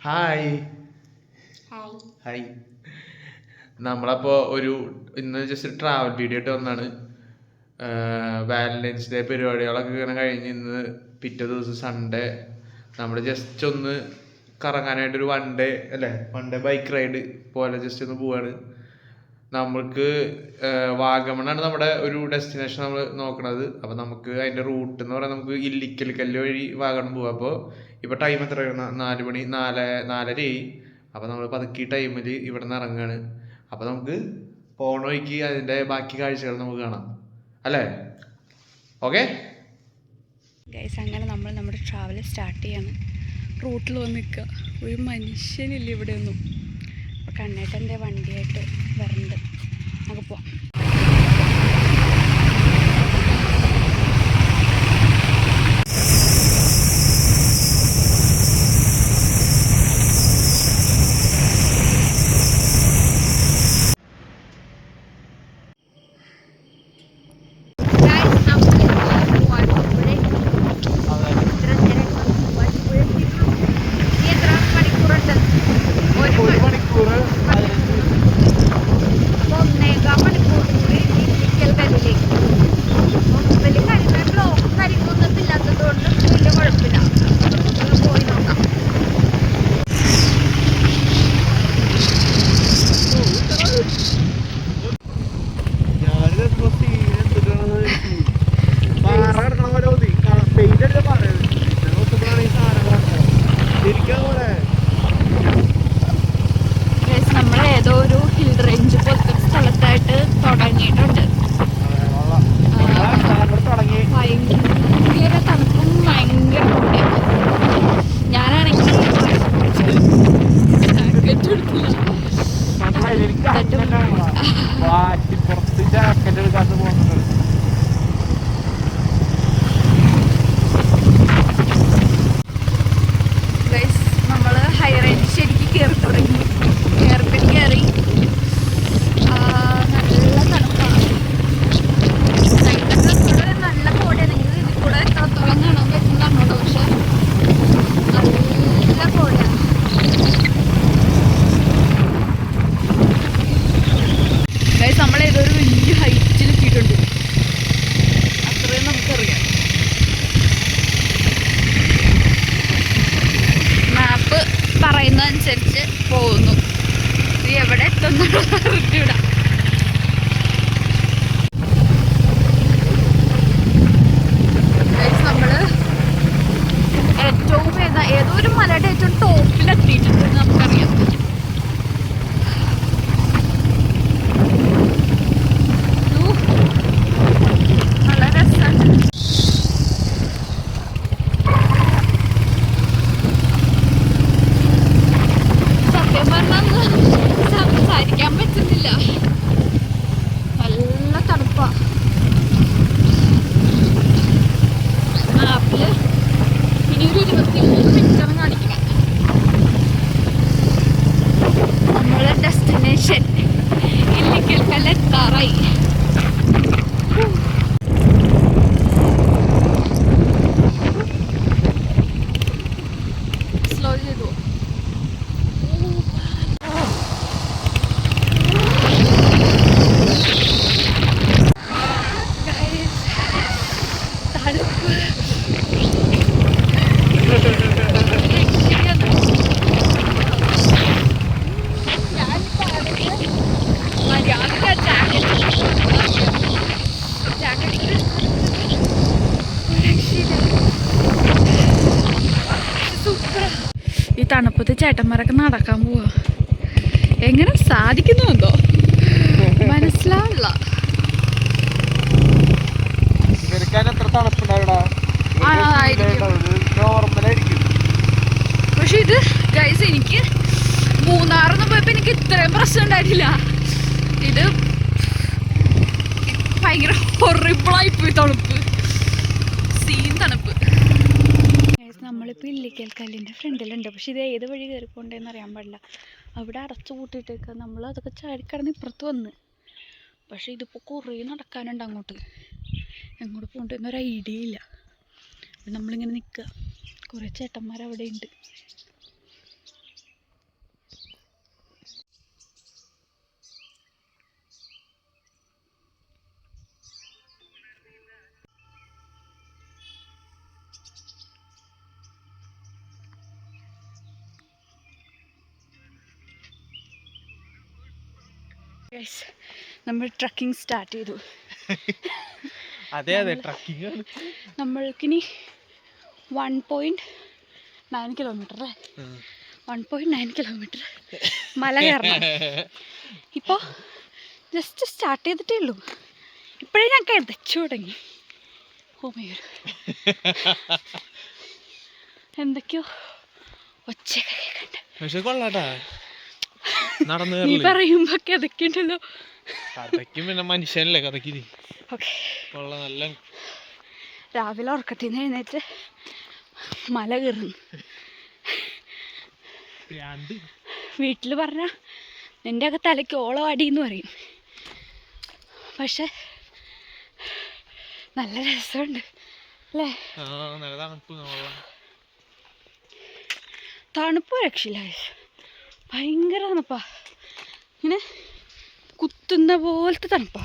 Hi hi. നമ്മളപ്പോൾ ഇന്ന് just travel video ഇട്ട് വന്നാണ്. വാലന്റൈൻസ് ഡേ പരിപാടികളൊക്കെ ഇങ്ങനെ കഴിഞ്ഞ് ഇന്ന് പിറ്റേ ദിവസം സൺഡേ നമ്മൾ ജസ്റ്റ് ഒന്ന് കറങ്ങാനായിട്ടൊരു വൺ ഡേ ബൈക്ക് റൈഡ് പോലെ ജസ്റ്റ് ഒന്ന് പോവാണ്. നമ്മൾക്ക് വാഗമണ്ണാണ് നമ്മുടെ ഒരു ഡെസ്റ്റിനേഷൻ നമ്മൾ നോക്കണത്. അപ്പോൾ നമുക്ക് അതിൻ്റെ റൂട്ട് എന്ന് പറയാൻ നമുക്ക് ഇല്ലിക്കൽ കല്ല് വഴി വാഗമൺ പോവാം. അപ്പോൾ ഇപ്പോൾ ടൈം എത്രയാണ്? 4 മണി 4:30. അപ്പോൾ നമ്മൾ പതുക്കി ടൈമിൽ ഇവിടെ നിന്ന് ഇറങ്ങുകയാണ്. അപ്പോൾ നമുക്ക് പോണ വഴിക്ക് അതിൻ്റെ ബാക്കി കാഴ്ചകൾ നമുക്ക് കാണാം അല്ലേ? ഓക്കെ ഗൈസ്, അങ്ങനെ നമ്മൾ നമ്മുടെ ട്രാവൽ സ്റ്റാർട്ട് ചെയ്യാണ്. റൂട്ടിൽ വന്ന് നിൽക്കുക, ഒരു മനുഷ്യനില്ല ഇവിടെ ഒന്നും. അപ്പോൾ കണ്ണേട്ടൻ്റെ വണ്ടിയായിട്ട് വരണ്ട് നമുക്ക് പോവാം. നമ്മളേതോ ഒരു ഹിൽ റേഞ്ച് പോലത്തെ സ്ഥലത്തായിട്ട് തുടങ്ങിയിട്ടുണ്ട്. ഭയങ്കര തണുപ്പും ഭയങ്കര പൊടിയാണ്. ഞാനാണെങ്കിൽ നമ്മൾ ഹൈ റേഞ്ച് ശരിക്കും കയറി തുടങ്ങി. കയറി നല്ല തണുപ്പാണ്. സൈഡൊക്കെ നല്ല കോടയാണെങ്കിൽ ഇതിൽ കൂടെ എത്രത്തോളം കാണാൻ പറ്റുന്നതാണോ? പക്ഷെ നല്ല കോടയാണ്. നമ്മളേതൊരു വലിയ ഹൈറ്റിൽ എത്തിയിട്ടുണ്ട്. അത്രയും നമുക്കറിയാം. മാപ്പ് പറയുന്നതനുസരിച്ച് പോകുന്നു. ഇത് എവിടെ എത്തുന്നുള്ള അറിഞ്ഞൂടാ. നമ്മള് ഏറ്റവും ഏതോ ഒരു മലയുടെ ഏറ്റവും ടോപ്പിലെത്തിയിട്ടുണ്ട് നമുക്കറിയാം. നല്ല രസമാണ്. സത്യം പറഞ്ഞാൽ സംസാരിക്കാൻ പറ്റുന്നില്ല, നല്ല തണുപ്പാ. മാപ്പില് ഇനിയൊരു 23 മിനിറ്റാണ് കാണിക്കുന്നത്. നമ്മളെ ഡെസ്റ്റിനേഷൻ ഇല്ലിക്കൽ കല്ല് എത്താറായി. സ്ലോ ചെയ്തു. ഈ തണുപ്പത്ത് ചേട്ടന്മാരൊക്കെ നടക്കാൻ പോവാ. എങ്ങനെ സാധിക്കുന്നുണ്ടോ മനസ്സിലാവില്ല. പക്ഷെ ഇത് ഗൈസ്, എനിക്ക് മൂന്നാറിന്ന് പോയപ്പോ എനിക്ക് ഇത്രയും പ്രശ്നം ഉണ്ടായിട്ടില്ല. ഇത് ഭയങ്കര ഹൊറിബിളായിപ്പോയി തണുപ്പ്, സീൻ തണുപ്പ്. നമ്മളിപ്പോൾ ഇല്ലിക്കൽ കല്ലിൻ്റെ ഫ്രണ്ടിലുണ്ട്. പക്ഷെ ഇത് ഏത് വഴി കയറിപ്പോണ്ടേന്ന് അറിയാൻ പാടില്ല. അവിടെ അടച്ചു കൂട്ടിയിട്ടേക്കുക. നമ്മൾ അതൊക്കെ ചാടിക്കടന്ന് ഇപ്പുറത്ത് വന്ന്. പക്ഷെ ഇതിപ്പോൾ കുറേ നടക്കാനുണ്ട് അങ്ങോട്ട്. എങ്ങോട്ട് പോകണ്ടെന്നൊരു ഐഡിയ ഇല്ല. നമ്മളിങ്ങനെ നിൽക്കുക. കുറേ ചേട്ടന്മാർ അവിടെ ഉണ്ട്. Guys, നമ്മൾ ട്രക്കിംഗ് സ്റ്റാർട്ട് ചെയ്തു. അതെ ട്രക്കിംഗ് നമ്മൾക്കിനി 1.9 കിലോമീറ്റർ അല്ലേ? 1.9 കിലോമീറ്റർ മല കയറണം. ഇപ്പോൾ ജസ്റ്റ് സ്റ്റാർട്ട് ചെയ്തിട്ടേ ഉള്ളൂ. ഇപ്പോഴേ ഞാൻ കിതച്ചു തുടങ്ങി. എന്തൊക്കെയോ ഒച്ചയൊക്കെ കേൾക്കണ്ട. പക്ഷെ കൊള്ളാട്ടാ നടന്നു നീ പറയുമ്പോ കിതക്കുണ്ടല്ലോ. കഥയ്ക്കും പിന്നെ മനുഷ്യനല്ലേ കഥയ്ക്ക്. ഓക്കെ, കൊള്ള നല്ല രാവിലെ ഉറക്കത്തിൽ നിന്ന് എഴുന്നേറ്റ് മല കയറുന്നു. വീട്ടിൽ പറഞ്ഞ നിൻ്റെയൊക്കെ തലയ്ക്ക് ഓളം അടിയെന്ന് പറയും. പക്ഷെ നല്ല രസമുണ്ട് അല്ലേ? തണുപ്പ് രക്ഷയില്ല, ഭയങ്കര തണുപ്പാ. ഇങ്ങനെ കുത്തുന്ന പോലത്തെ തണുപ്പാ.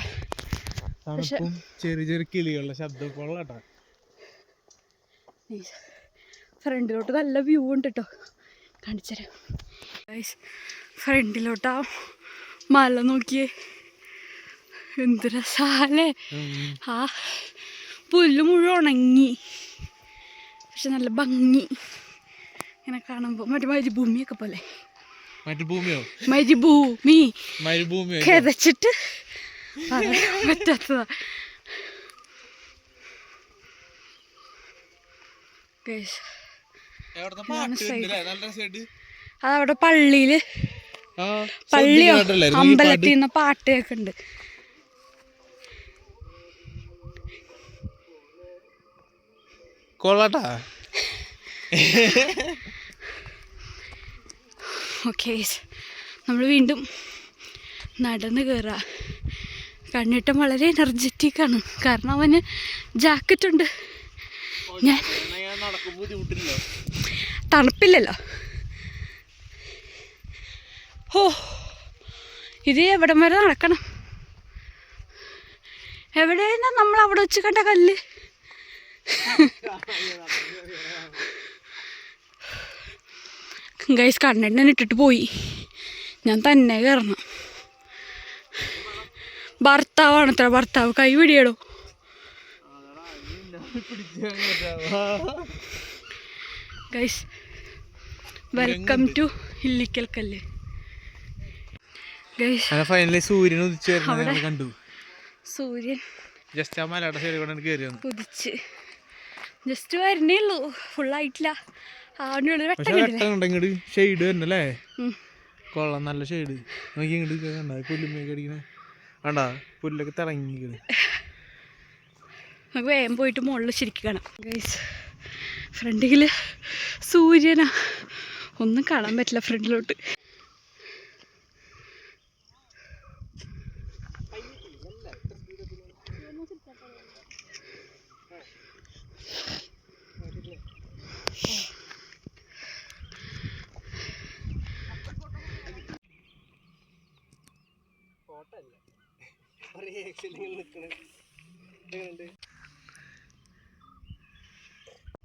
ചെറിയ ചെറിയ കിളികളുടെ ശബ്ദം കൊള്ളാട്ടാ. ഫ്രണ്ടിലോട്ട് നല്ല വ്യൂ ഉണ്ട് കേട്ടോ, കാണിച്ചുതരാം. ഫ്രണ്ടിലോട്ടാ മല നോക്കിയേ, എന്ത് രസാലേ. ആ പുല്ല് മുഴുവൻ ഉണങ്ങി, പക്ഷെ നല്ല ഭംഗി ഇങ്ങനെ കാണുമ്പോൾ. മറ്റേ മരുഭൂമിയൊക്കെ പോലെ. മരുഭൂമി കിതച്ചിട്ട് പറയാൻ പറ്റാത്തതാ. അതവിടെ പള്ളിയില്, പള്ളിയോ അമ്പലത്തിൽ നിന്ന് പാട്ടൊക്കെ ഉണ്ട്. കൊള്ളാട്ടാ. ഓക്കെ, നമ്മൾ വീണ്ടും നടന്ന് കയറുക. കണ്ണിട്ടം വളരെ എനർജറ്റിക്കാണ്, കാരണം അവന് ജാക്കറ്റ് ഉണ്ട്. ഞാൻ തണുപ്പില്ലല്ലോ. ഓ, ഇത് എവിടം വരെ നടക്കണം? എവിടെയാണ് നമ്മൾ അവിടെ വെച്ച് കണ്ട കല്ല്? ഗൈസ്, കണ്ണെണ്ണ ഇട്ടിട്ട് പോയി. ഞാൻ തന്നെ കയറണം. ഭർത്താവാണ് അത്ര. ഭർത്താവ് കൈ പിടിയടോ. ഗൈസ്, വെൽക്കം ടു ഇല്ലിക്കൽ കല്ല്. ഗൈസ്, ഫൈനലി സൂര്യൻ ഉദിച്ചു കണ്ടു. സൂര്യൻ ജസ്റ്റ് ആ മലയുടെ സൈഡിൽ കൊണ്ട് കയറി ഉദിച്ച് ജസ്റ്റ് വരണേ ഉള്ളൂ, ഫുള്ളായിട്ടില്ല. ഇങ്ങോട്ട് ഷെയ്ഡ് തന്നെയല്ലേ? കൊള്ളാം, നല്ല ഷെയ്ഡ്. നോക്കി ഇങ്ങോട്ട് കണ്ട പുല്ലുമ്മയൊക്കെ അടിക്കണേ, വേണ്ടാ പുല്ലൊക്കെ തിളങ്ങിക്കണ്. നമുക്ക് വേഗം പോയിട്ട് മുകളിൽ ശരിക്കും കാണാം. ഗൈസ്, ഫ്രണ്ടിൽ സൂര്യനാ, ഒന്നും കാണാൻ പറ്റില്ല ഫ്രണ്ടിലോട്ട്.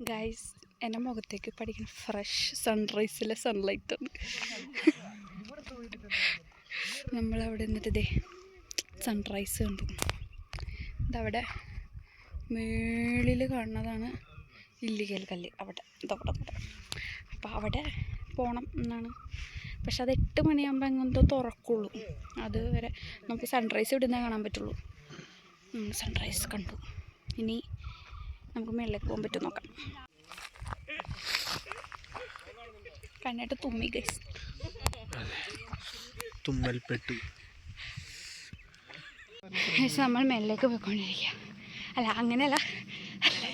ഗൈസ്, എൻ്റെ മുഖത്തേക്ക് പഠിക്കുന്ന ഫ്രഷ് സൺറൈസിലെ സൺലൈറ്റ് ആണ്. നമ്മളവിടെ നിന്നിട്ട് സൺറൈസ് കണ്ടു. ഇതവിടെ മേളിൽ കാണുന്നതാണ് ഇല്ലിക്കൽ കല്ല്. അവിടെ ഇതവിടെ. അപ്പോൾ അവിടെ പോകണം എന്നാണ്. പക്ഷെ അത് 8 മണിയാകുമ്പോൾ എങ്ങനത്തെ തുറക്കുള്ളൂ. അതുവരെ നമുക്ക് സൺറൈസ് ഇവിടുന്നേ കാണാൻ പറ്റുള്ളൂ. സൺറൈസ് കണ്ടു. ഇനി നമുക്ക് മേളിലേക്ക് പോകാൻ പറ്റും നോക്കാം. കണ്ണിട്ട് തുമ്മി ഗൈസ്, തുമ്മൽപ്പെട്ടു. നമ്മൾ മേളിലേക്ക് പോയിക്കൊണ്ടിരിക്കുക. അല്ല, അങ്ങനെയല്ല,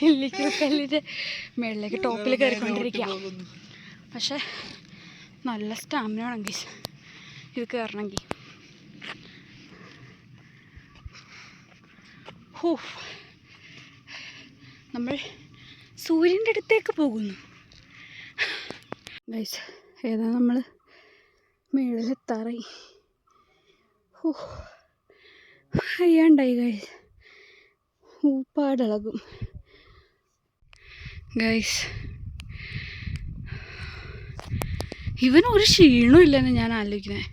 ഇല്ലിക്കൽ കല്ലിൻ്റെ മേളിലേക്ക് ടോപ്പിൽ കയറിക്കൊണ്ടിരിക്കുക. പക്ഷെ നല്ല സ്റ്റാമിന വേണം ഗൈസ് ഇത് കയറണമെങ്കിൽ. ഹോ, നമ്മൾ സൂര്യൻ്റെ അടുത്തേക്ക് പോകുന്നു ഗൈസ്. ഏതാ നമ്മൾ മേളിലെത്താറായി. ഹോ, അയ്യാണ്ടായി ഗൈസ്, ഊപ്പാടിളകും ഗൈസ്. ഇവനൊരു ക്ഷീണവും ഇല്ലെന്ന് ഞാൻ ആലോചിക്കുന്നത്.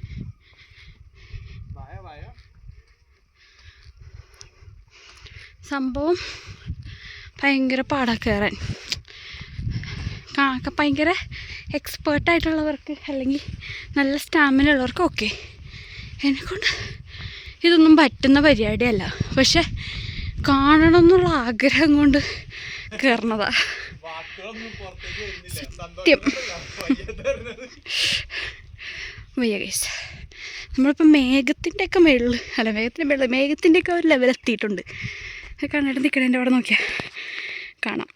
സംഭവം ഭയങ്കര പാടാ കയറാൻ. ഭയങ്കര എക്സ്പേർട്ടായിട്ടുള്ളവർക്ക് അല്ലെങ്കിൽ നല്ല സ്റ്റാമിന ഉള്ളവർക്ക് ഓക്കെ. എന്നെക്കൊണ്ട് ഇതൊന്നും പറ്റുന്ന പരിപാടിയല്ല. പക്ഷെ കാണണം എന്നുള്ള ആഗ്രഹം കൊണ്ട് കയറണതാ. സത്യം വയ്യ ഗൈസ്. നമ്മളിപ്പോൾ മേഘത്തിൻ്റെയൊക്കെ മേളിൽ മേഘത്തിൻ്റെയൊക്കെ ഒരു ലെവലെത്തിയിട്ടുണ്ട്. കണ്ടിട്ട് നിൽക്കണേൻ്റെ അവിടെ നോക്കിയാൽ കാണാം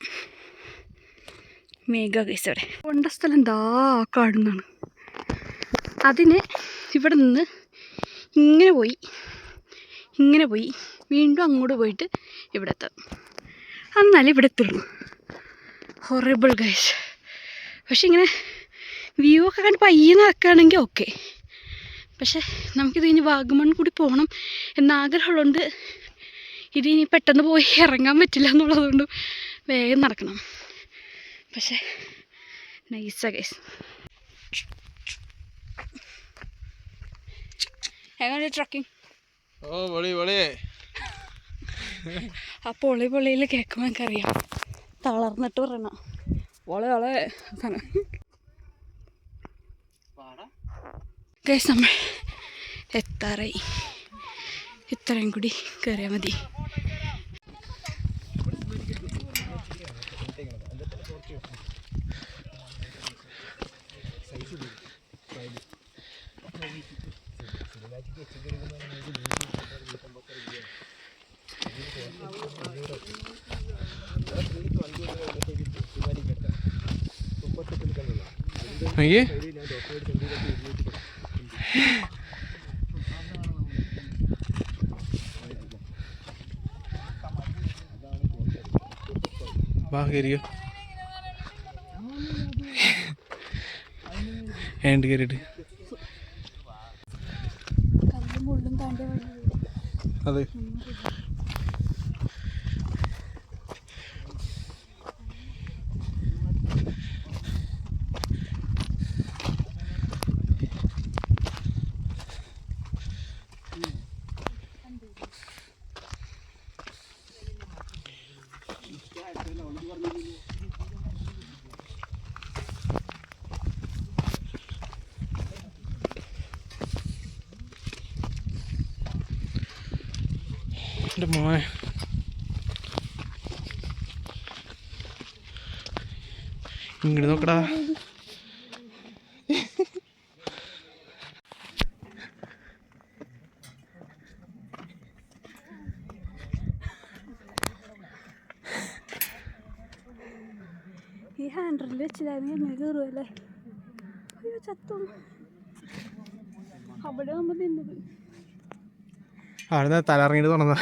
മേഘ ഗൈസ്. അവിടെ കൊണ്ട സ്ഥലം എന്താ കാണുന്നതാണ്. അതിന് ഇവിടെ നിന്ന് ഇങ്ങനെ പോയി വീണ്ടും അങ്ങോട്ട് പോയിട്ട് ഇവിടെ എത്താം. എന്നാലും ഇവിടെ എത്തുള്ളൂ. Horrible guys. പക്ഷെ ഇങ്ങനെ വ്യൂ ഒക്കെ കണ്ട് പയ്യെ നടക്കുകയാണെങ്കിൽ ഓക്കെ. പക്ഷെ നമുക്കിത് ഇനി വാഗമൺ കൂടി പോകണം എന്നാഗ്രഹമുള്ളതുകൊണ്ട് ഇതിനി പെട്ടെന്ന് പോയി ഇറങ്ങാൻ പറ്റില്ല എന്നുള്ളതുകൊണ്ട് വേഗം നടക്കണം. പക്ഷെ നൈസാ ഗൈസ്. എങ്ങനെ ട്രക്കിങ്? ആ പൊളിയിൽ കേൾക്കുമ്പോൾ എനിക്കറിയാം തളർന്നിട്ട് പറയണം വളെ ഗൈസ്. നമ്മൾ എത്താറായി. ഇത്രയും കൂടി കയറിയാൽ മതി. കയറിയിട്ട് അതെ. എൻ്റെ മോനെ ഇങ്ങോട്ട് നോക്കടാ. ഈ ഹാൻഡിൽ വെച്ചില്ലായിരുന്നു എങ്ങനെ കയറുമല്ലേ? അയ്യോ ചത്തും. അവിടെ ആകുമ്പോൾ നിന്നത് അവിടെ തലറങ്ങിട്ട് തുറന്ന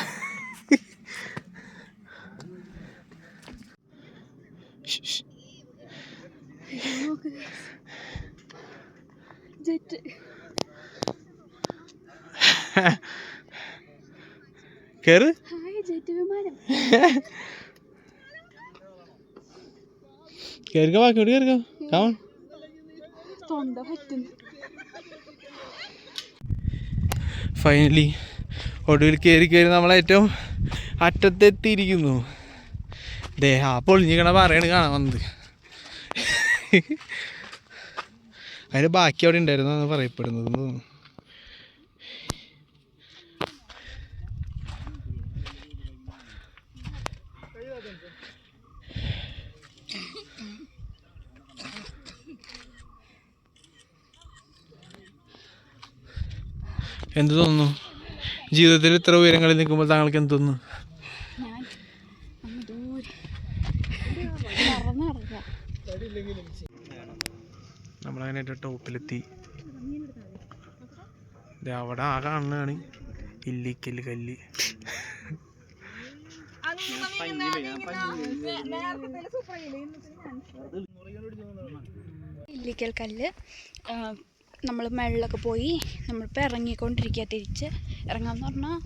ജെറ്റ് കേറ്. ജെറ്റ് വിമാനം കേറിക്കോ, ബാക്കിയോട് കേറിക്കോ. കാമൺ. തൊണ്ട പറ്റുന്നു. ഫൈനലി ഒടുവിൽ കയറി നമ്മളേറ്റവും അറ്റത്തെത്തിയിരിക്കുന്നു. ആ പൊളിഞ്ഞിക്കണ പറയാണ് കാണാൻ വന്നത്. അതിന് ബാക്കി അവിടെ ഉണ്ടായിരുന്നു എന്ന് പറയപ്പെടുന്നത് തോന്നുന്നു. എന്ത് തോന്നുന്നു? ജീവിതത്തിൽ ഇത്ര ഉയരങ്ങളിൽ നിൽക്കുമ്പോൾ താങ്കൾക്ക് എന്ത് തോന്നുന്നു? നമ്മളങ്ങനെ ടോപ്പിലെത്തി. അവിടെ ആ കാണുന്നതാണ് ഇല്ലിക്കല്ല് കല്ല്. ഇല്ലിക്കൽ കല്ല് നമ്മൾ മേളിലൊക്കെ പോയി നമ്മളിപ്പോൾ ഇറങ്ങിക്കൊണ്ടിരിക്കുക. തിരിച്ച് ഇറങ്ങാന്ന് പറഞ്ഞാൽ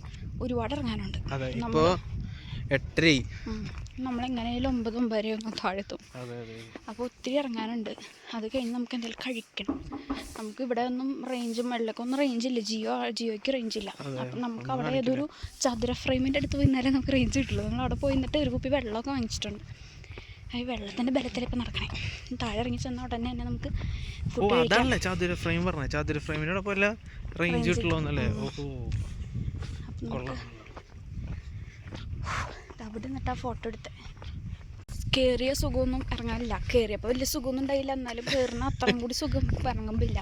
ഒരുപാട് ഇറങ്ങാനുണ്ട്. ഇപ്പോൾ 8:30 നമ്മളെങ്ങനെയായാലും 9 ഒന്നും താഴെത്തും. അപ്പോൾ ഒത്തിരി ഇറങ്ങാനുണ്ട്. അത് കഴിഞ്ഞ് നമുക്ക് എന്തെങ്കിലും കഴിക്കണം. നമുക്ക് ഇവിടെ ഒന്നും റേഞ്ചും വെള്ളമൊക്കെ ഒന്നും റേഞ്ചില്ല. ജിയോയ്ക്ക് റേഞ്ചില്ല. അപ്പം നമുക്ക് അവിടെ ഏതൊരു ചതുര ഫ്രെയിമിൻ്റെ അടുത്ത് പോയിരുന്നാലേ നമുക്ക് റേഞ്ച് കിട്ടുള്ളൂ. നമ്മൾ അവിടെ പോയി നിന്നിട്ട് ഒരു കുപ്പി വെള്ളമൊക്കെ വാങ്ങിച്ചിട്ടുണ്ട്. ഈ വെള്ളത്തിൻ്റെ ബലത്തിൽ ഇപ്പം നടക്കണേ. താഴെ ഇറങ്ങി ചെന്ന ഉടനെ തന്നെ നമുക്ക് ഫുഡ് കഴിക്കാം. ചതുര ഫ്രെയിം പറഞ്ഞ ചതുര ഫ്രെയിമിനോടൊപ്പം റേഞ്ച് കിട്ടുള്ളൂന്നല്ലേ? അവിടെ നിന്നിട്ട് ആ ഫോട്ടോ എടുത്തേ. കയറിയ സുഖമൊന്നും ഇറങ്ങാനില്ല. കയറിയപ്പോൾ വലിയ സുഖമൊന്നും ഉണ്ടായില്ല. എന്നാലും കയറുന്ന അത്രയും കൂടി സുഖം ഇറങ്ങുമ്പില്ല.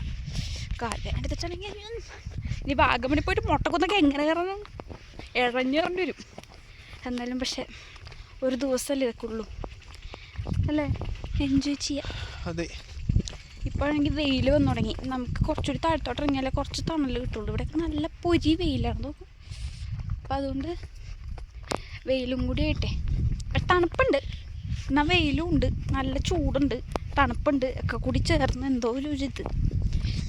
കാലം എടുത്തിട്ടാണെങ്കിൽ ഇനി വാഗമണി പോയിട്ട് മുട്ടക്കൊന്നൊക്കെ എങ്ങനെ കയറണം? ഇഴഞ്ഞിറങ്ങി വരും. എന്നാലും പക്ഷെ ഒരു ദിവസമല്ലേ ഇതൊക്കെ ഉള്ളൂ അല്ലേ? എൻജോയ് ചെയ്യാം. അതെ. ഇപ്പോഴെങ്കിൽ വെയിൽ വന്നു തുടങ്ങി. നമുക്ക് കുറച്ചുകൂടി താഴത്തോട്ട് ഇറങ്ങിയാലേ കുറച്ച് തണൽ കിട്ടുള്ളൂ. ഇവിടെയൊക്കെ നല്ല പൊരി വെയിലാണ് നോക്കും. അപ്പം അതുകൊണ്ട് വെയിലും കൂടി ആയിട്ടെ തണുപ്പുണ്ട്, എന്നാൽ വെയിലും ഉണ്ട്, നല്ല ചൂടുണ്ട്, തണുപ്പുണ്ട്, ഒക്കെ കൂടി ചേർന്ന് എന്തോ ഒരു ഇത്.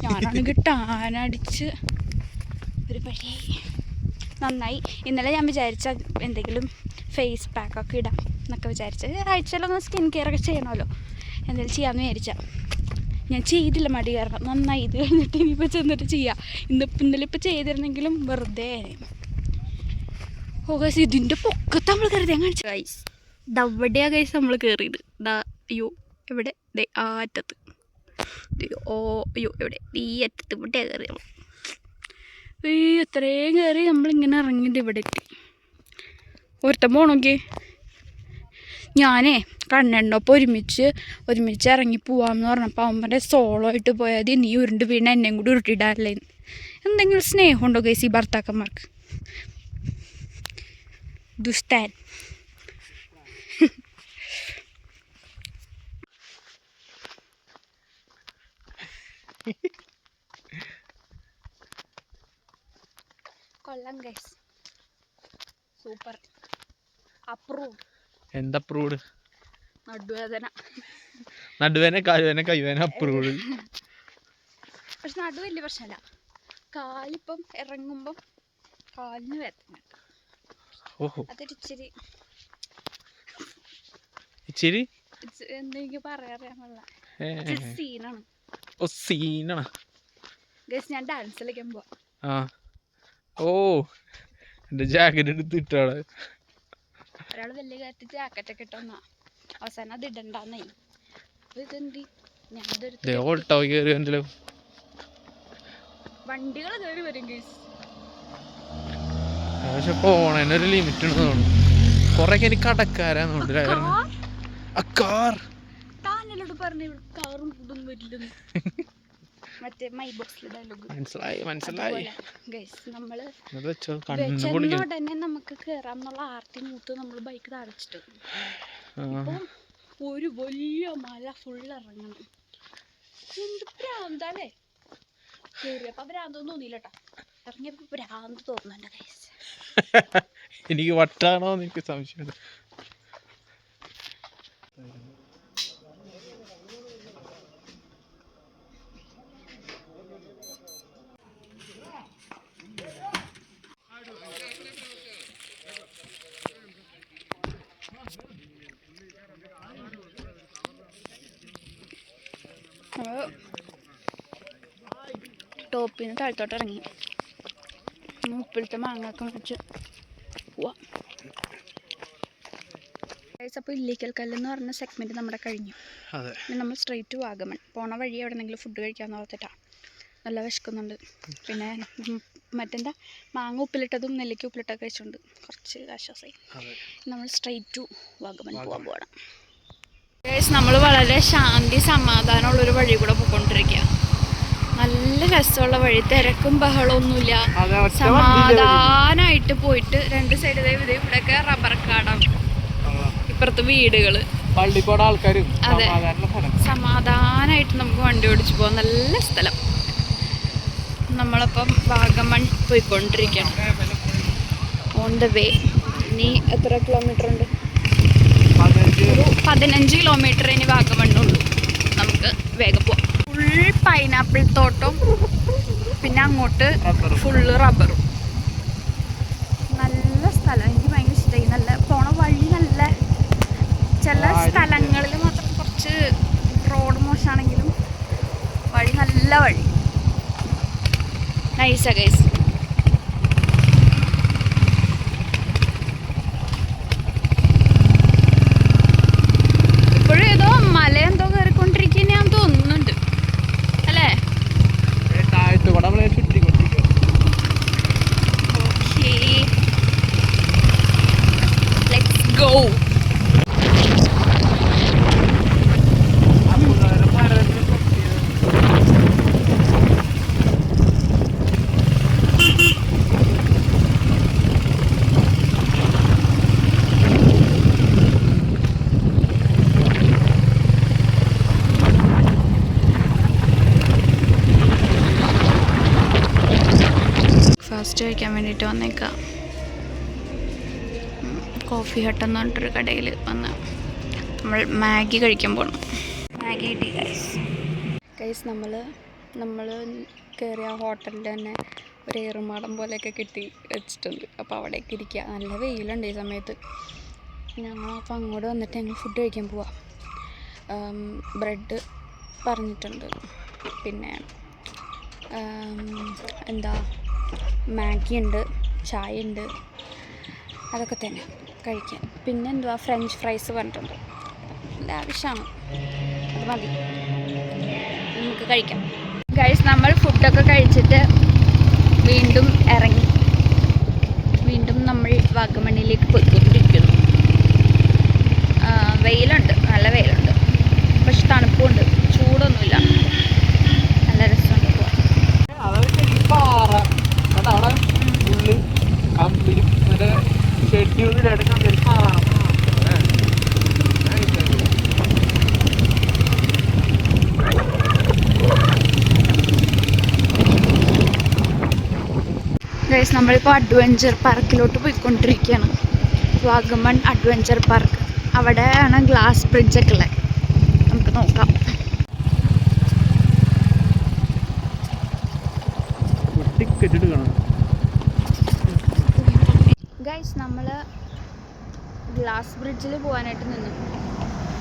ഞാനാണെങ്കിൽ ടാനടിച്ച് ഒരു പഴയായി. നന്നായി. ഇന്നലെ ഞാൻ വിചാരിച്ച എന്തെങ്കിലും ഫേസ് പാക്കൊക്കെ ഇടാം എന്നൊക്കെ വിചാരിച്ച. ആഴ്ചയിലൊന്ന് സ്കിൻ കെയർ ഒക്കെ ചെയ്യണമല്ലോ. എന്തെങ്കിലും ചെയ്യാമെന്ന് വിചാരിച്ചാൽ ഞാൻ ചെയ്തില്ല, മടി കാരണം. നന്നായി. ഇത് കഴിഞ്ഞിട്ട് ഇനിയിപ്പോൾ ചെന്നിട്ട് ചെയ്യാം. ഇന്നലെ ഇപ്പോൾ ചെയ്തിരുന്നെങ്കിലും വെറുതെ. ഓ ഗൈസ്, ഇതിൻ്റെ പൊക്കത്ത് നമ്മൾ കയറി. ഞാൻ കാണിച്ചു ഗൈസ്. ദവിടെയാണ് ഗൈസ് നമ്മൾ കയറിയത്. അയ്യോ എവിടെ? ആ അറ്റത്ത്. അയ്യോ എവിടെ? ഈ അറ്റത്ത് ഇവിടെയാണ് കയറി നമ്മൾ. എത്രയും കയറി നമ്മളിങ്ങനെ ഇറങ്ങിയത് ഇവിടെ എത്തി. ഒരുത്തം പോണോക്കെ. ഞാനേ കണ്ണെണ്ണൊപ്പം ഒരുമിച്ച് ഇറങ്ങി പോവാമെന്ന് പറഞ്ഞപ്പോൾ അവൻ്റെ സോളോ ആയിട്ട് പോയാൽ നീ ഉരുണ്ട് വീണ എന്നെയും കൂടി ഉരുട്ടിടാറില്ലേ? എന്തെങ്കിലും സ്നേഹമുണ്ടോ ഗൈസ് ഈ ഭർത്താക്കന്മാർക്ക്? ദുഷ്ടാൻ. കൊള്ളാം ഗൈസ്, സൂപ്പർ. അപ്രൂവ്ഡ്. എന്താ അപ്രൂവ്ഡ്? നടുവേദന കൈവേന അപ്രൂവ്ഡ്. പക്ഷെ നടു വലിയ പ്രശ്നമല്ല. കാലിപ്പം ഇറങ്ങുമ്പം കാലിന് വേദന. അതൊരു ഇച്ചിരി എന്തെങ്കിലും പറയാറിയാനുള്ള സീനാണ്. ഗൈസ്, ഞാൻ ഡാൻസ് കളിക്കാൻ പോവാ. എന്റെ ജാക്കറ്റ് എടുത്തിട്ടാണ് ഒരാൾ വലിയ കാര്യത്തിൽ ജാക്കറ്റൊക്കെ ഇട്ടൊന്നാ. അവസാനം അത് ഇടണ്ടാന്നായി. ഇതെന്തി ഞാനതൊരു വണ്ടികൾ കയറി വരും ഗൈസ്. പക്ഷെ പോണതിനൊരു ലിമിറ്റ് ഉണ്ട് തോന്നുന്നു. കൊറേയൊക്കെ എനിക്ക് കടക്കാരാന്നുണ്ട്. മനസ്സിലായി. ഉടനെ നമുക്ക് കേറാം എന്നുള്ള ആർത്തി മൂത്ത് നമ്മൾ ബൈക്ക് താഴച്ചിട്ട് ഒരു വലിയ മല ഫുൾ ഇറങ്ങണം. എന്ത് ഭ്രാന്തല്ലേ. കേറിയപ്പോ ഭ്രാന്തൊന്നും തോന്നിയില്ലട്ടോ. ഇറങ്ങിയപ്പോ ഭ്രാന്ത് തോന്നുന്നുണ്ട് ഗൈസ്. എനിക്ക് വട്ടാണോ എനിക്ക് സംശയം. ടോപ്പിൽ നിന്ന് താഴത്തോട്ട് ഇറങ്ങി ഉപ്പിലത്തെ മാങ്ങയൊക്കെ വെച്ച് പോവാം. അപ്പോൾ ഇല്ലിക്കൽ കല്ലെന്ന് പറഞ്ഞ സെഗ്മെൻറ്റ് നമ്മുടെ കഴിഞ്ഞു. നമ്മൾ സ്ട്രെയിറ്റ് വാഗമൺ പോണ വഴി എവിടെയെങ്കിലും ഫുഡ് കഴിക്കാമെന്ന് ഓർത്തിട്ടാണ്. നല്ല വിശക്കുന്നുണ്ട്. പിന്നെ മറ്റെന്താ മാങ്ങ ഉപ്പിലിട്ടതും നെല്ലിക്ക ഉപ്പിലിട്ടൊക്കെ കഴിച്ചുകൊണ്ട് കുറച്ച് ആശ്വാസമായി. നമ്മൾ സ്ട്രെയിറ്റ് ടു വാഗമൺ പോകാൻ പോകണം. നമ്മൾ വളരെ ശാന്തി സമാധാനമുള്ളൊരു വഴി കൂടെ പോയിക്കൊണ്ടിരിക്കുക. നല്ല രസമുള്ള വഴി, തിരക്കും ബഹളമൊന്നുമില്ല. സമാധാനമായിട്ട് പോയിട്ട് രണ്ട് സൈഡ് ഇവിടെയൊക്കെ റബ്ബർ കാടാണ്, ഇപ്പുറത്ത് വീടുകള്. അതെ, സമാധാനമായിട്ട് നമുക്ക് വണ്ടി ഓടിച്ചു പോകാം. നല്ല സ്ഥലം. നമ്മളപ്പം വാഗമൺ പോയിക്കൊണ്ടിരിക്കണം. On the way. ഇനി എത്ര കിലോമീറ്റർ ഉണ്ട്? ഒരു 15 കിലോമീറ്റർ ഇനി വാഗമണ്ണുള്ളൂ. നമുക്ക് വേഗം പോവാം. ഫുൾ പൈനാപ്പിൾ തോട്ടം, പിന്നെ അങ്ങോട്ട് ഫുള്ള് റബ്ബറും. നല്ല സ്ഥലം, എനിക്ക് ഭയങ്കര ഇഷ്ടമായി. നല്ല പോണ വഴി നല്ല ചില സ്ഥലങ്ങളിൽ മാത്രം കുറച്ച് റോഡ് മോശമാണെങ്കിലും വഴി നല്ല വഴി. നൈസാ ഗൈസ്. ഇപ്പോഴും ഏതോ മല എന്തോ കയറിക്കൊണ്ടിരിക്കുന്ന ഞാൻ തോന്നുന്നുണ്ട് അല്ലേ? Okay, let's go. ഫാസ്റ്റ് കഴിക്കാൻ വേണ്ടിയിട്ട് വന്നേക്കാം. കോഫി ഹട്ട് എന്ന് പറഞ്ഞിട്ടൊരു കടയിൽ വന്ന് നമ്മൾ മാഗി കഴിക്കാൻ പോകണം. മാഗി കിട്ടി ഗൈസ്. നമ്മൾ കയറിയ ഹോട്ടലിൽ തന്നെ ഒരു ഏറുമാടം പോലെയൊക്കെ കിട്ടി വെച്ചിട്ടുണ്ട്. അപ്പോൾ അവിടേക്ക് ഇരിക്കുക. നല്ല വെയിലുണ്ട് ഈ സമയത്ത്. ഞങ്ങളപ്പോൾ അങ്ങോട്ട് വന്നിട്ട് ഞങ്ങൾ ഫുഡ് കഴിക്കാൻ പോവാം. ബ്രെഡ് പറഞ്ഞിട്ടുണ്ട്, പിന്നെ എന്താ മാഗി ഉണ്ട്, ചായ ഉണ്ട്, അതൊക്കെ തന്നെ കഴിക്കാൻ. പിന്നെ എന്തുവാ ഫ്രഞ്ച് ഫ്രൈസ് പറഞ്ഞിട്ടുണ്ട്. ആവശ്യമാണ്, അത് മതി, നമുക്ക് കഴിക്കാം. ഗൈസ്, നമ്മൾ ഫുഡൊക്കെ കഴിച്ചിട്ട് വീണ്ടും ഇറങ്ങി. വീണ്ടും നമ്മൾ വാഗമണ്ണിലേക്ക് പോയിക്കൊണ്ടിരിക്കുന്നു. വെയിലുണ്ട്, നല്ല വെയിലുണ്ട്, പക്ഷെ തണുപ്പുണ്ട്, ചൂടൊന്നുമില്ല. നല്ല രസമുണ്ട് പോവാൻ. ഗൈസ്, നമ്മളിപ്പോൾ അഡ്വഞ്ചർ പാർക്കിലോട്ട് പോയിക്കൊണ്ടിരിക്കുകയാണ്. Vagamon adventure park. അവിടെയാണ് ഗ്ലാസ് ബ്രിഡ്ജൊക്കെ ഉള്ളത്. നമുക്ക് നോക്കാം. ഗൈസ്, നമ്മൾ ഗ്ലാസ് ബ്രിഡ്ജിൽ പോകാനായിട്ട് നിന്നു.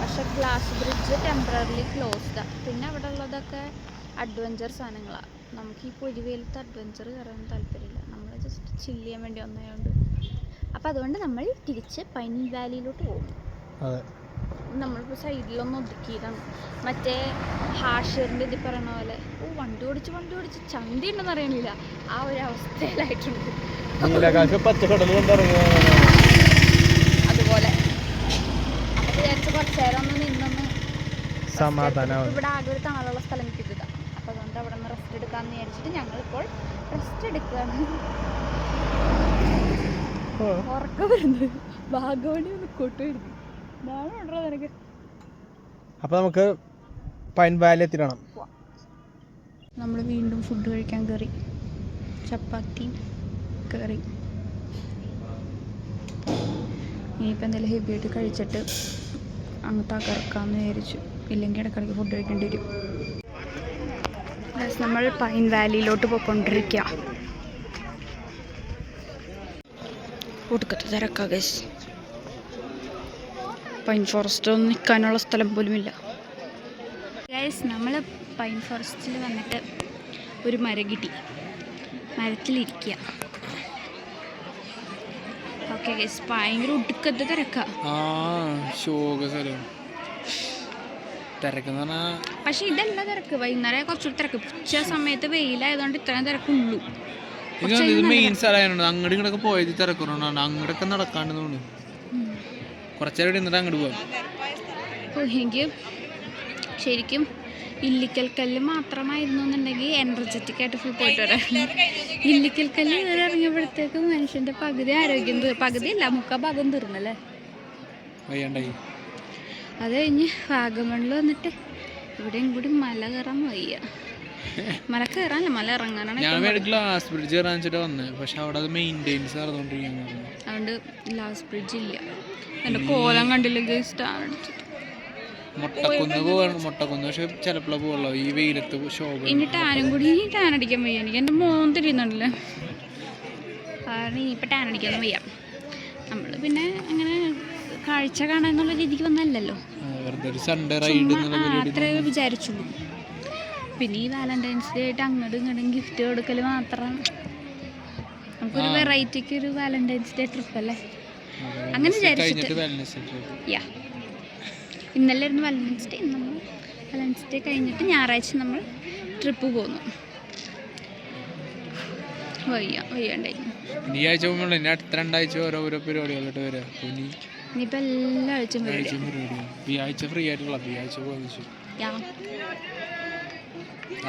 പക്ഷെ ഗ്ലാസ് ബ്രിഡ്ജ് ടെമ്പററിലി ക്ലോസ്ഡാണ്. പിന്നെ അവിടെ ഉള്ളതൊക്കെ അഡ്വഞ്ചർ സാധനങ്ങളാണ്. നമുക്ക് ഈ പൊരിവേലത്തെ അഡ്വഞ്ചർ കയറാൻ താല്പര്യമില്ല. നമ്മൾ ജസ്റ്റ് ചില്ല് ചെയ്യാൻ വേണ്ടി വന്നതുകൊണ്ട്. അപ്പോൾ അതുകൊണ്ട് നമ്മൾ തിരിച്ച് പൈൻ വാലിയിലോട്ട് പോകും. നമ്മളിപ്പോൾ സൈഡിലൊന്നും ഒതുക്കിയതാണ്. മറ്റേ ഹാഷറിൻ്റെ ഇത് പറയണ പോലെ വണ്ടി ഓടിച്ച് ചന്തി ഉണ്ടെന്ന് അറിയണില്ല. ആ ഒരു അവസ്ഥയിലായിട്ടുണ്ട്. അതുപോലെ അപ്പോൾ വിചാരിച്ച് കുറച്ച് നേരം ഒന്ന് നിന്നൊന്ന് സമാധാനം. ഇവിടെ ആകെ ഒരു തണലുള്ള സ്ഥലം കിട്ടിയതാ. അപ്പോൾ അതുകൊണ്ട് അവിടെ നിന്ന് റെസ്റ്റ് എടുക്കാമെന്ന് വിചാരിച്ചിട്ട് ഞങ്ങളിപ്പോൾ റെസ്റ്റ് എടുക്കുകയാണ്. ഉറക്കം വരുന്നത് ഭാഗവണി ഒന്ന് കൊട്ടുവരുന്നു. ഞാനുണ്ടോ നിനക്ക്? അപ്പോൾ നമുക്ക് പൈൻ വാലി എത്തിക്കണം. നമ്മൾ വീണ്ടും ഫുഡ് കഴിക്കാൻ കയറി. ചപ്പാത്തി കറി. ഇനിയിപ്പോൾ എന്തെങ്കിലും ഹെവി ആയിട്ട് കഴിച്ചിട്ട് അങ്ങ് തകർക്കാമെന്ന് വിചാരിച്ചു. ഇല്ലെങ്കിൽ ഇടയ്ക്കിടയ്ക്ക് ഫുഡ് കഴിക്കേണ്ടി വരും. നമ്മൾ പൈൻ വാലിയിലോട്ട് പോയിക്കൊണ്ടിരിക്കുക. ഒടുക്കത്തെ തിരക്കാ ഗൈസ്. പൈൻ ഫോറസ്റ്റ് ഒന്നും നിൽക്കാനുള്ള സ്ഥലം പോലുമില്ല. ഗൈസ്, നമ്മൾ പൈൻ ഫോറസ്റ്റിൽ വന്നിട്ട് ഒരു മരം കിട്ടി. മരത്തിലിരിക്കുക. ഓക്കെ ഗൈസ്, ഭയങ്കര ഒടുക്കത്തെ തിരക്കാ. പക്ഷെ ഇതല്ല തിരക്ക്. വൈകുന്നേരം കുറച്ചുകൂടി തിരക്ക്. ഉച്ച സമയത്ത് വെയിലായതുകൊണ്ട് ഇത്രയും തിരക്കുള്ളൂ. മെയിൻ സ്ഥലമായിരുന്നു. അങ്ങോട്ട് ഇങ്ങോട്ടൊക്കെ പോയത് തിരക്കുറവാണ്. അങ്ങോട്ടൊക്കെ നടക്കാണ്ട് തോന്നുന്നു. കുറച്ചേരം ഇരുന്നിട്ട് അങ്ങോട്ട് പോകാം. എനിക്ക് ശരിക്കും ഇല്ലിക്കൽ കല്ല് മാത്രമായിരുന്നു എന്നുണ്ടെങ്കിൽ എനർജറ്റിക് ആയിട്ട് ഫുൾ പോയിട്ട് വരാം. ഇല്ലിക്കൽ കല്ല് കയറി ഇറങ്ങിയപ്പോഴത്തേക്കും മനുഷ്യൻ്റെ പകുതി ആരോഗ്യം പകുതിയല്ല 3/4 ഭാഗം തീർന്നല്ലേ. അത് കഴിഞ്ഞ് വാഗമണ്ണിൽ വന്നിട്ട് ഇവിടെയും കൂടി മല കയറാൻ വയ്യ. മല കയറാനല്ല, മല ഇറങ്ങാനാണ്. ഗ്ലാസ് ബ്രിഡ്ജ് കയറാൻ വെച്ചിട്ട് വന്നത്. പക്ഷെ അവിടെ അത് മെയിൻറ്റെയിൻസ് നടന്നുകൊണ്ടിരിക്കുന്നു. അതുകൊണ്ട് ഗ്ലാസ് ബ്രിഡ്ജ് ഇല്ല. എൻ്റെ കോലം കണ്ടില്ലെങ്കിൽ സ്റ്റാർ അടിച്ചിട്ട് മുട്ടക്കുന്ന് പക്ഷെ ചിലപ്പോഴേ പോകുള്ളൂ ഈ വെയിലത്ത് ശോഭ. ഇനി ടാനും കൂടി ടാൻ അടിക്കാൻ വയ്യ. എനിക്ക് എൻ്റെ മോൻ തിരിയുന്നുണ്ടല്ലേ, കാരണം ഇനിയിപ്പോൾ ടാൻ അടിക്കാനും വയ്യ. നമ്മൾ പിന്നെ അങ്ങനെ കാഴ്ച കാണാന്നുള്ള രീതിക്ക് വന്നല്ലോ, വെറുതെ ഒരു സൺഡേ റൈഡ് അത്രേ വിചാരിച്ചുള്ളൂ. പിന്നെ ഈ വാലന്റൈൻസ് ഡേ ആയിട്ട് അങ്ങോട്ടും ഇങ്ങോട്ടും ഗിഫ്റ്റ് കൊടുക്കൽ മാത്രം നമുക്കൊരു വെറൈറ്റിക്ക് ഒരു വാലന്റൈൻസ് ഡേ ട്രിപ്പ് അല്ലേ, അങ്ങനെ വിചാരിച്ചിട്ട്. യാ, ഇന്നലെ ആയിരുന്നു വാലന്റൈൻസ് ഡേ. നമ്മൾ വാലന്റൈൻസ് ഡേ കഴിഞ്ഞിട്ട് ഞായറാഴ്ച നമ്മൾ ട്രിപ്പ് പോന്നു. വയ്യണ്ടായി. ഈ ആഴ്ച അടുത്ത 2 ആഴ്ച ഓരോ പരിപാടികളായിട്ട് വരാം. ഇനിയിപ്പോൾ എല്ലാ ആഴ്ചയും ഈ ആഴ്ച ഫ്രീ ആയിട്ടുള്ള ഈ ആഴ്ച പോകാൻ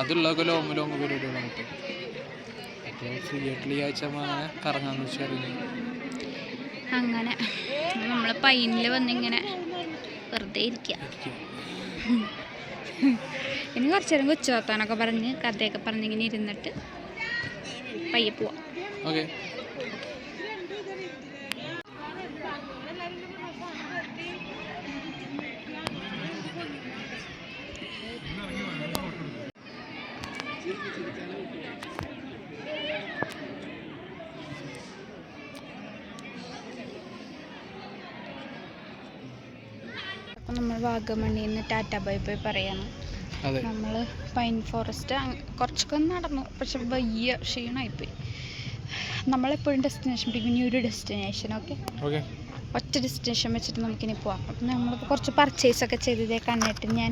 അതുള്ളതൊക്കെ ലോങ് പരിപാടികളാണ് കിട്ടും. അപ്പോൾ ഫ്രീ ആയിട്ടുള്ള ഈ ആഴ്ച അങ്ങനെ കറങ്ങാന്ന് വെച്ചാൽ അങ്ങനെ നമ്മൾ പൈനിൽ വന്നിങ്ങനെ വെറുതെ ഇരിക്കുക. ഇനി കുറച്ച് നേരം കൊച്ചു വർത്താനൊക്കെ പറഞ്ഞ് കഥയൊക്കെ പറഞ്ഞിങ്ങനെ ഇരുന്നിട്ട് പയ്യെ പോവാം. ഓക്കെ. അപ്പോൾ നമ്മൾ വാഗമണ്ണിൽ നിന്ന് ടാറ്റ ബൈ ബൈ പറയാണ്. നമ്മൾ പൈൻ ഫോറസ്റ്റ് കുറച്ചൊക്കെ നടന്നു, പക്ഷെ വലിയ ക്ഷീണമായിപ്പോയി. നമ്മളെപ്പോഴും ഡെസ്റ്റിനേഷൻ പിടിക്കും, ഇനി ഒരു ഡെസ്റ്റിനേഷൻ. ഓക്കെ, ഒറ്റ ഡെസ്റ്റിനേഷൻ വെച്ചിട്ട് നമുക്കിനി പോവാം. അപ്പം നമ്മളിപ്പോൾ കുറച്ച് പർച്ചേസൊക്കെ ചെയ്തതേ കണ്ടിട്ട് ഞാൻ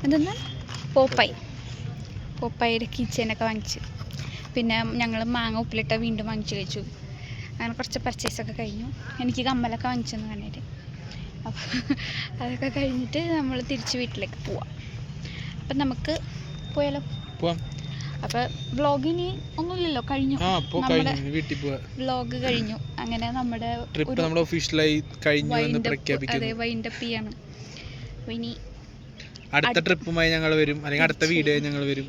എന്തെന്നാ പോപ്പായുടെ കീച്ചെയിനൊക്കെ വാങ്ങിച്ച്, പിന്നെ ഞങ്ങൾ മാങ്ങ ഉപ്പിലിട്ട വീണ്ടും വാങ്ങിച്ച് കഴിച്ചു. അങ്ങനെ കുറച്ച് പർച്ചേസൊക്കെ കഴിഞ്ഞു. എനിക്ക് കമ്മലൊക്കെ വാങ്ങിച്ചെന്ന് കണ്ടിട്ട്. അപ്പോൾ അതൊക്കെ കഴിഞ്ഞിട്ട് നമ്മൾ തിരിച്ച് വീട്ടിലേക്ക് പോവാം. അപ്പം നമുക്ക് പോയാലോ? പോവാം. അപ്പോൾ വ്ളോഗ് ഇനി ഒന്നുമില്ലല്ലോ, കഴിഞ്ഞു. നമ്മുടെ വ്ളോഗ് കഴിഞ്ഞു. അങ്ങനെ നമ്മുടെ ഒഫീഷ്യലായി കഴിഞ്ഞു എന്ന് പ്രഖ്യാപിക്കുന്നു. അതെ, വൈൻഡപ്പ് ചെയ്യാണ്. ഇനി അടുത്ത ട്രിപ്പുമായി ഞങ്ങൾ വരും, അല്ലെങ്കിൽ അടുത്ത വീഡിയോ ഞങ്ങൾ വരും.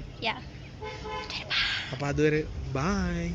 അപ്പോൾ അതുവരെ ബൈ.